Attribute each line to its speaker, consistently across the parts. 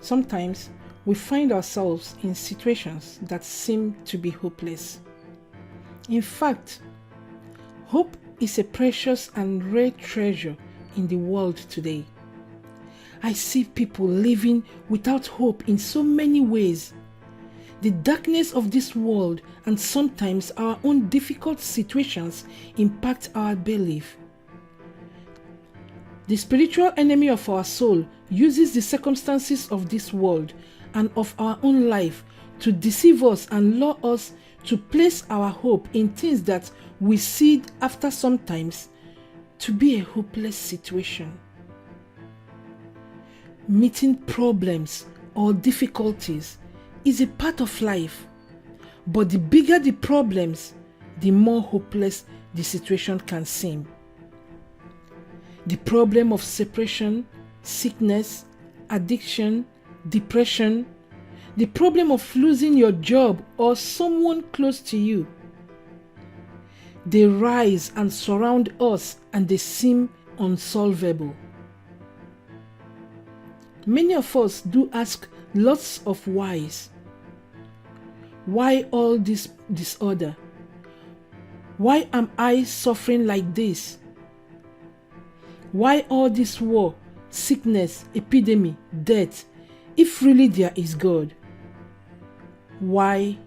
Speaker 1: Sometimes we find ourselves in situations that seem to be hopeless. In fact, hope is a precious and rare treasure in the world today. I see people living without hope in so many ways. The darkness of this world and sometimes our own difficult situations impact our belief. The spiritual enemy of our soul uses the circumstances of this world and of our own life to deceive us and lure us to place our hope in things that we see after sometimes to be a hopeless situation. Meeting problems or difficulties is a part of life, but the bigger the problems, the more hopeless the situation can seem. The problem of separation, sickness, addiction, depression, the problem of losing your job or someone close to you. They rise and surround us and they seem unsolvable. Many of us do ask lots of whys. Why all this disorder? Why am I suffering like this? Why all this war, sickness, epidemic, death, if really there is God? Why?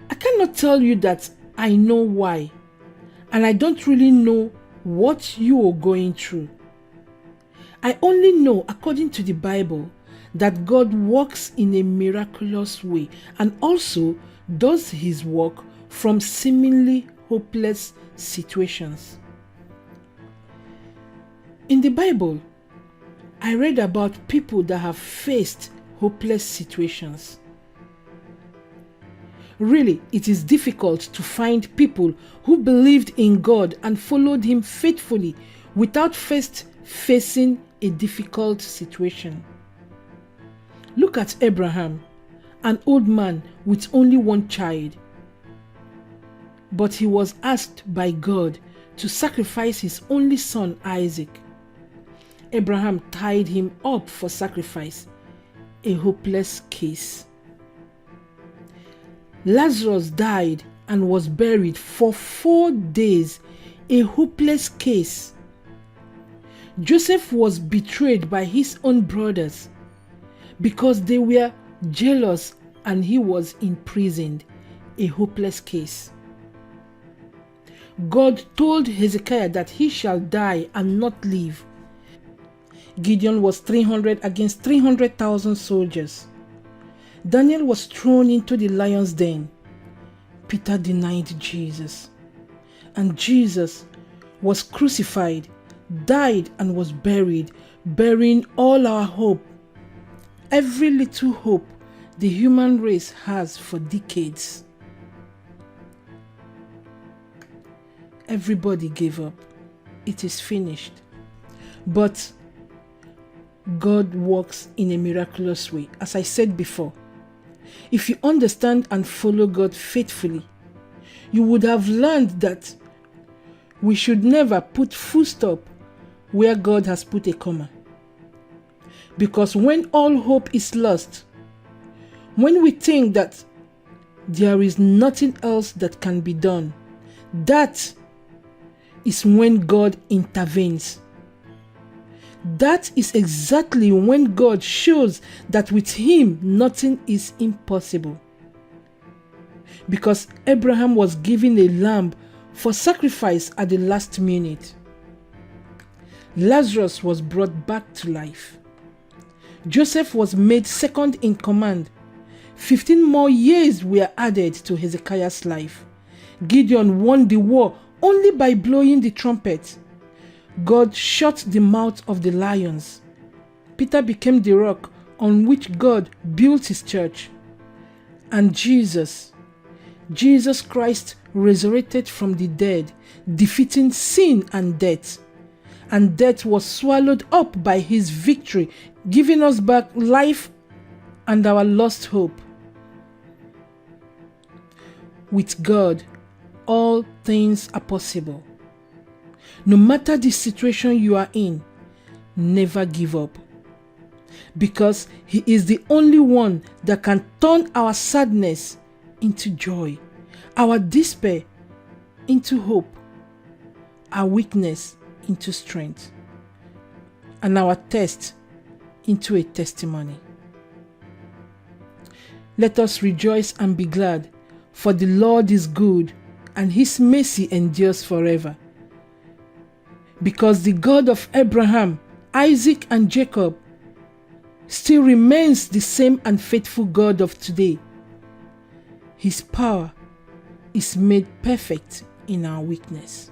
Speaker 1: I cannot tell you that I know why, and I don't really know what you are going through. I only know, according to the Bible, that God works in a miraculous way and also does his work from seemingly hopeless situations. In the Bible, I read about people that have faced hopeless situations. Really, it is difficult to find people who believed in God and followed him faithfully without first facing a difficult situation. Look at Abraham, an old man with only one child. But he was asked by God to sacrifice his only son Isaac. Abraham tied him up for sacrifice, a hopeless case. Lazarus died and was buried for 4 days, a hopeless case. Joseph was betrayed by his own brothers because they were jealous and he was imprisoned, a hopeless case. God told Hezekiah that he shall die and not live. Gideon was 300 against 300,000 soldiers. Daniel was thrown into the lion's den. Peter denied Jesus. And Jesus was crucified, died and was buried, burying all our hope. Every little hope the human race has for decades. Everybody gave up. It is finished. But God works in a miraculous way. As I said before, if you understand and follow God faithfully, you would have learned that we should never put full stop where God has put a comma. Because when all hope is lost, when we think that there is nothing else that can be done, that is when God intervenes. That is exactly when God shows that with him nothing is impossible. Because Abraham was given a lamb for sacrifice at the last minute. Lazarus was brought back to life. Joseph was made second in command. 15 more years were added to Hezekiah's life. Gideon won the war only by blowing the trumpet. God shut the mouth of the lions. Peter became the rock on which God built his church. And Jesus Christ resurrected from the dead, defeating sin and death. And death was swallowed up by his victory, giving us back life and our lost hope. With God, all things are possible. No matter the situation you are in, never give up, because He is the only one that can turn our sadness into joy, our despair into hope, our weakness into strength, and our test into a testimony. Let us rejoice and be glad, for the Lord is good, and His mercy endures forever. Because the God of Abraham, Isaac, and Jacob still remains the same and faithful God of today. His power is made perfect in our weakness.